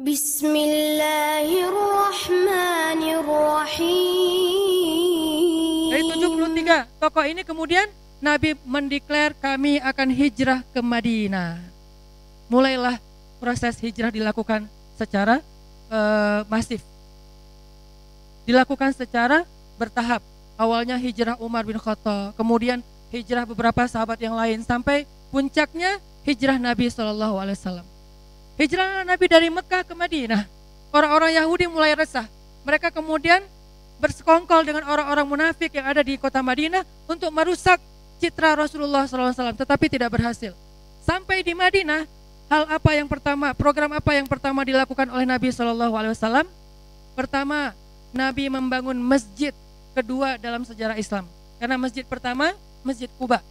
Bismillahirrahmanirrahim. Dari 73 tokoh ini kemudian Nabi mendeklar kami akan hijrah ke Madinah. Mulailah proses hijrah dilakukan secara masif. Dilakukan secara bertahap. Awalnya hijrah Umar bin Khattab, kemudian hijrah beberapa sahabat yang lain, sampai puncaknya hijrah Nabi SAW. Hijrah Nabi dari Mekah ke Madinah. Orang-orang Yahudi mulai resah. Mereka kemudian bersekongkol dengan orang-orang munafik yang ada di kota Madinah untuk merusak citra Rasulullah SAW, tetapi tidak berhasil. Sampai di Madinah, program apa yang pertama dilakukan oleh Nabi SAW? Pertama, Nabi membangun masjid kedua dalam sejarah Islam. Karena masjid pertama, Masjid Quba.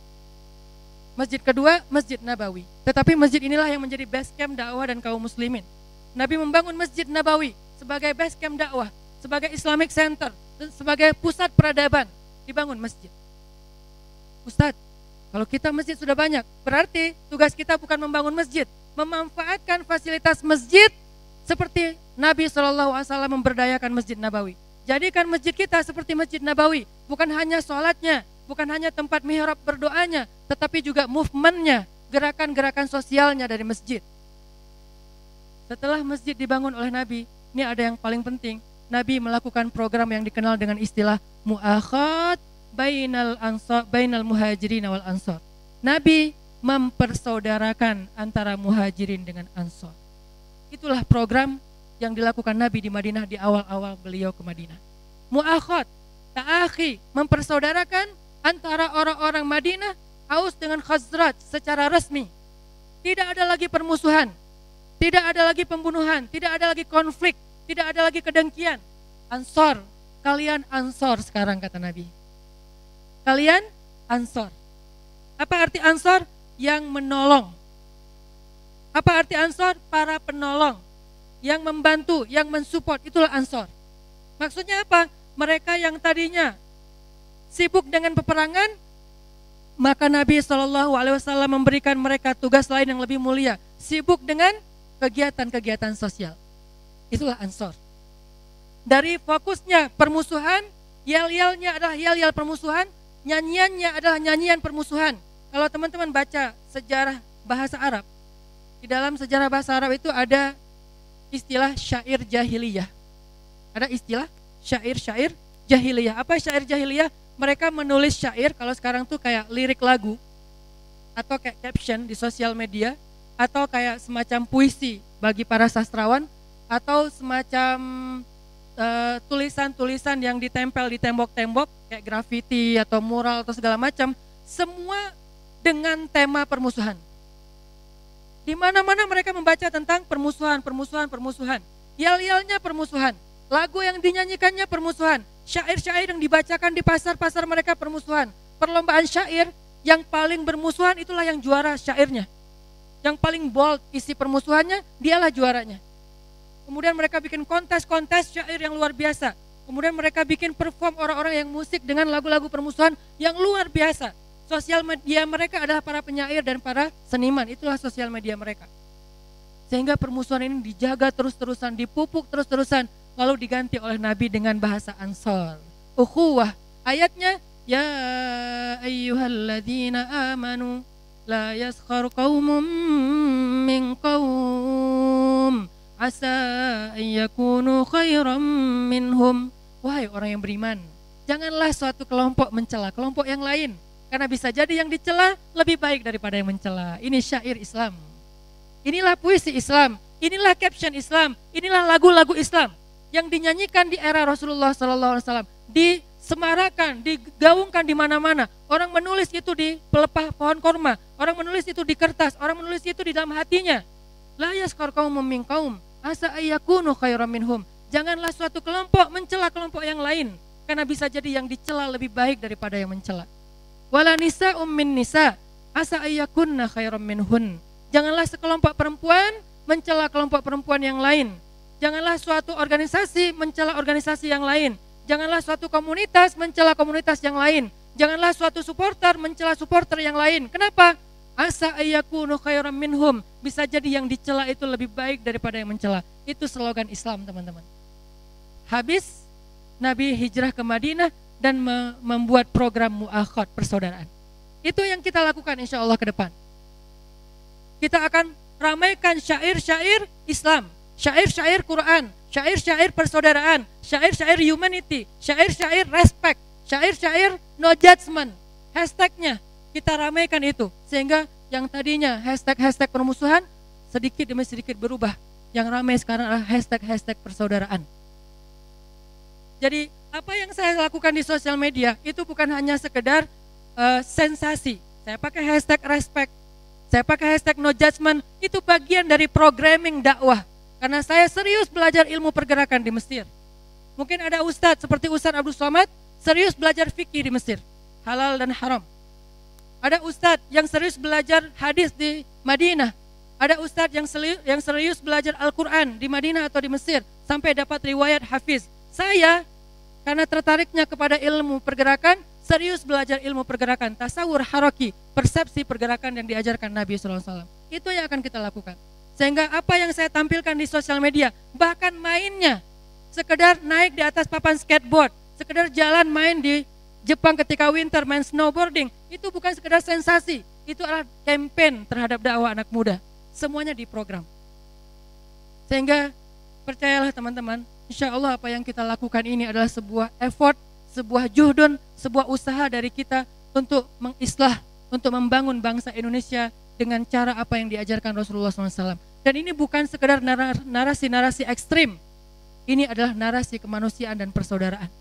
Masjid kedua, Masjid Nabawi. Tetapi masjid inilah yang menjadi base camp dakwah dan kaum muslimin. Nabi membangun Masjid Nabawi sebagai base camp dakwah, sebagai Islamic Center, dan sebagai pusat peradaban. Dibangun masjid. Ustadz, kalau kita masjid sudah banyak, berarti tugas kita bukan membangun masjid, memanfaatkan fasilitas masjid seperti Nabi SAW memberdayakan Masjid Nabawi. Jadikan masjid kita seperti Masjid Nabawi, bukan hanya sholatnya, bukan hanya tempat mihrab berdoanya, tetapi juga movementnya, gerakan-gerakan sosialnya dari masjid. Setelah masjid dibangun oleh Nabi, ini ada yang paling penting. Nabi melakukan program yang dikenal dengan istilah mu'akhad bainal muhajirin wal ansor. Nabi mempersaudarakan antara muhajirin dengan ansor. Itulah program yang dilakukan Nabi di Madinah di awal-awal beliau ke Madinah. Mu'akhad, ta'akhi, mempersaudarakan antara orang-orang Madinah, Aus dengan Khazraj secara resmi. Tidak ada lagi permusuhan, tidak ada lagi pembunuhan, tidak ada lagi konflik, tidak ada lagi kedengkian. Ansor, kalian ansor sekarang kata Nabi. Kalian ansor. Apa arti ansor? Yang menolong. Apa arti ansor? Para penolong, yang membantu, yang mensupport, itulah ansor. Maksudnya apa? Mereka yang tadinya sibuk dengan peperangan, maka Nabi SAW memberikan mereka tugas lain yang lebih mulia, sibuk dengan kegiatan-kegiatan sosial. Itulah ansor. Dari fokusnya permusuhan, yel-yelnya adalah yel-yel permusuhan, nyanyiannya adalah nyanyian permusuhan. Kalau teman-teman baca sejarah bahasa Arab, di dalam sejarah bahasa Arab itu ada istilah syair jahiliyah. Ada istilah syair-syair jahiliyah. Apa syair jahiliyah? Mereka menulis syair, kalau sekarang tuh kayak lirik lagu, atau kayak caption di sosial media, atau kayak semacam puisi bagi para sastrawan, atau semacam tulisan-tulisan yang ditempel di tembok-tembok, kayak grafiti atau mural atau segala macam, semua dengan tema permusuhan. Di mana-mana mereka membaca tentang permusuhan. Yel-yelnya permusuhan, lagu yang dinyanyikannya permusuhan, syair-syair yang dibacakan di pasar-pasar mereka permusuhan. Perlombaan syair yang paling bermusuhan itulah yang juara syairnya. Yang paling bold isi permusuhannya, dialah juaranya. Kemudian mereka bikin kontes-kontes syair yang luar biasa. Kemudian mereka bikin perform orang-orang yang musik dengan lagu-lagu permusuhan yang luar biasa. Sosial media mereka adalah para penyair dan para seniman. Itulah sosial media mereka. Sehingga permusuhan ini dijaga terus-terusan, dipupuk terus-terusan, lalu diganti oleh Nabi dengan bahasa ansor. Ukhuwah. Ayatnya, ya ayyuhalladzina amanu la yaskhar qaumun min qaum asa ayyakunu khairam minhum. Wahai orang yang beriman, janganlah suatu kelompok mencela kelompok yang lain, karena bisa jadi yang dicela lebih baik daripada yang mencela. Ini syair Islam. Inilah puisi Islam, inilah caption Islam, inilah lagu-lagu Islam yang dinyanyikan di era Rasulullah SAW, disemarakan, digaungkan di mana-mana. Orang menulis itu di pelepah pohon korma, orang menulis itu di kertas, orang menulis itu di dalam hatinya. La yaskar qaumum min qaum asa ayyakunu khairam minhum. Janganlah suatu kelompok mencela kelompok yang lain, karena bisa jadi yang dicela lebih baik daripada yang mencela. Wala nisa'um min nisa asa ayyakunna khairam minhun. Janganlah sekelompok perempuan mencela kelompok perempuan yang lain. Janganlah suatu organisasi mencela organisasi yang lain. Janganlah suatu komunitas mencela komunitas yang lain. Janganlah suatu supporter mencela supporter yang lain. Kenapa? Asa ayyakunu khairam minhum. Bisa jadi yang dicela itu lebih baik daripada yang mencela. Itu slogan Islam, teman-teman. Habis Nabi hijrah ke Madinah dan membuat program mu'akhad, persaudaraan. Itu yang kita lakukan insya Allah ke depan. Kita akan ramaikan syair-syair Islam, syair-syair Quran, syair-syair persaudaraan, syair-syair humanity, syair-syair respect, syair-syair no judgment. Hashtagnya kita ramaikan itu, sehingga yang tadinya hashtag permusuhan sedikit demi sedikit berubah. Yang ramai sekarang adalah hashtag persaudaraan. Jadi apa yang saya lakukan di sosial media itu bukan hanya sekedar sensasi. Saya pakai hashtag respect, saya pakai hashtag no judgment, itu bagian dari programming dakwah. Karena saya serius belajar ilmu pergerakan di Mesir. Mungkin ada ustadz seperti Ustadz Abdul Somad serius belajar fikih di Mesir, halal dan haram. Ada ustadz yang serius belajar hadis di Madinah. Ada ustadz yang serius belajar Al-Quran di Madinah atau di Mesir sampai dapat riwayat hafiz. Saya karena tertariknya kepada ilmu pergerakan, serius belajar ilmu pergerakan, tasawur haraki, persepsi pergerakan yang diajarkan Nabi SAW. Itu yang akan kita lakukan. Sehingga apa yang saya tampilkan di sosial media, bahkan mainnya, sekedar naik di atas papan skateboard, sekedar jalan main di Jepang ketika winter, main snowboarding, itu bukan sekedar sensasi, itu adalah campaign terhadap dakwah anak muda. Semuanya diprogram. Sehingga percayalah teman-teman, insya Allah apa yang kita lakukan ini adalah sebuah effort, sebuah juhdun, sebuah usaha dari kita untuk mengislah, untuk membangun bangsa Indonesia dengan cara apa yang diajarkan Rasulullah SAW. Dan ini bukan sekedar narasi-narasi ekstrim, ini adalah narasi kemanusiaan dan persaudaraan.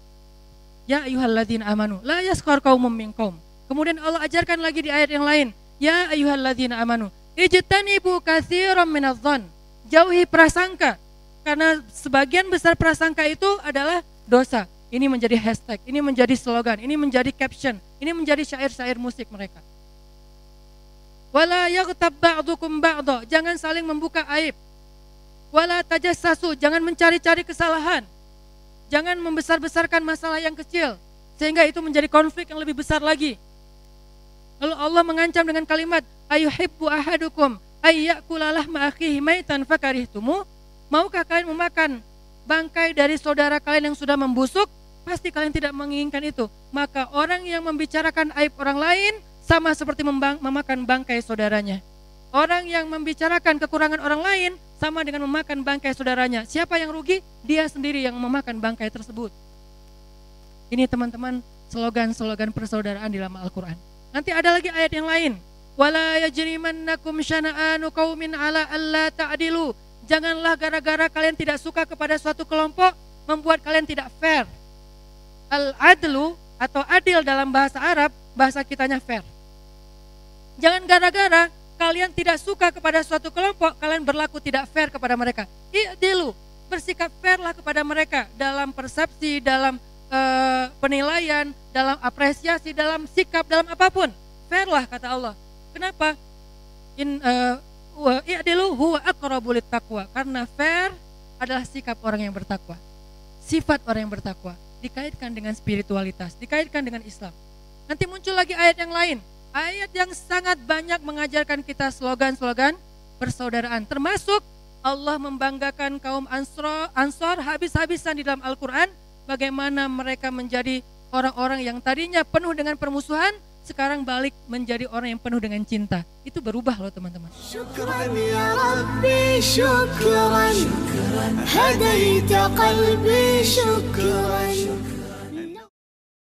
Ya ayyuhalladzina amanu, la yaskhar qaumun min qaum. Kemudian Allah ajarkan lagi di ayat yang lain, ya ayyuhalladzina amanu, ijtanibu katsiran minadh-dhann. Jauhi prasangka, karena sebagian besar prasangka itu adalah dosa. Ini menjadi hashtag, ini menjadi slogan, ini menjadi caption, ini menjadi syair-syair musik mereka. Wala yaghtab ba'dukum ba'dha, jangan saling membuka aib. Wala tajassasu, jangan mencari-cari kesalahan. Jangan membesar-besarkan masalah yang kecil sehingga itu menjadi konflik yang lebih besar lagi. Lalu Allah mengancam dengan kalimat, ayuhibbu ahadukum ayyakula lahma akhihi maitan fakarihtumu. Maukah kalian memakan bangkai dari saudara kalian yang sudah membusuk? Pasti kalian tidak menginginkan itu. Maka orang yang membicarakan aib orang lain sama seperti memakan bangkai saudaranya. Orang yang membicarakan kekurangan orang lain sama dengan memakan bangkai saudaranya. Siapa yang rugi? Dia sendiri yang memakan bangkai tersebut. Ini teman-teman slogan-slogan persaudaraan di dalam Al-Quran. Nanti ada lagi ayat yang lain. Wala yajrimannakum syana'anu qaumin ala alla ta'dilu. Janganlah gara-gara kalian tidak suka kepada suatu kelompok membuat kalian tidak fair. Al-adlu atau adil dalam bahasa Arab, bahasa kitanya fair. Jangan gara-gara kalian tidak suka kepada suatu kelompok, kalian berlaku tidak fair kepada mereka. I'dilu, bersikap fairlah kepada mereka dalam persepsi, dalam penilaian, dalam apresiasi, dalam sikap, dalam apapun. Fairlah kata Allah. Kenapa? I'dilu huwa aqrabu littaqwa. Karena fair adalah sikap orang yang bertakwa. Sifat orang yang bertakwa dikaitkan dengan spiritualitas, dikaitkan dengan Islam. Nanti muncul lagi ayat yang lain. Ayat yang sangat banyak mengajarkan kita slogan-slogan persaudaraan. Termasuk Allah membanggakan kaum Ansor habis-habisan di dalam Al-Quran. Bagaimana mereka menjadi orang-orang yang tadinya penuh dengan permusuhan, sekarang balik menjadi orang yang penuh dengan cinta. Itu berubah loh teman-teman. Syukran ya Rabbi, syukran. Hadaita qalbi, syukran.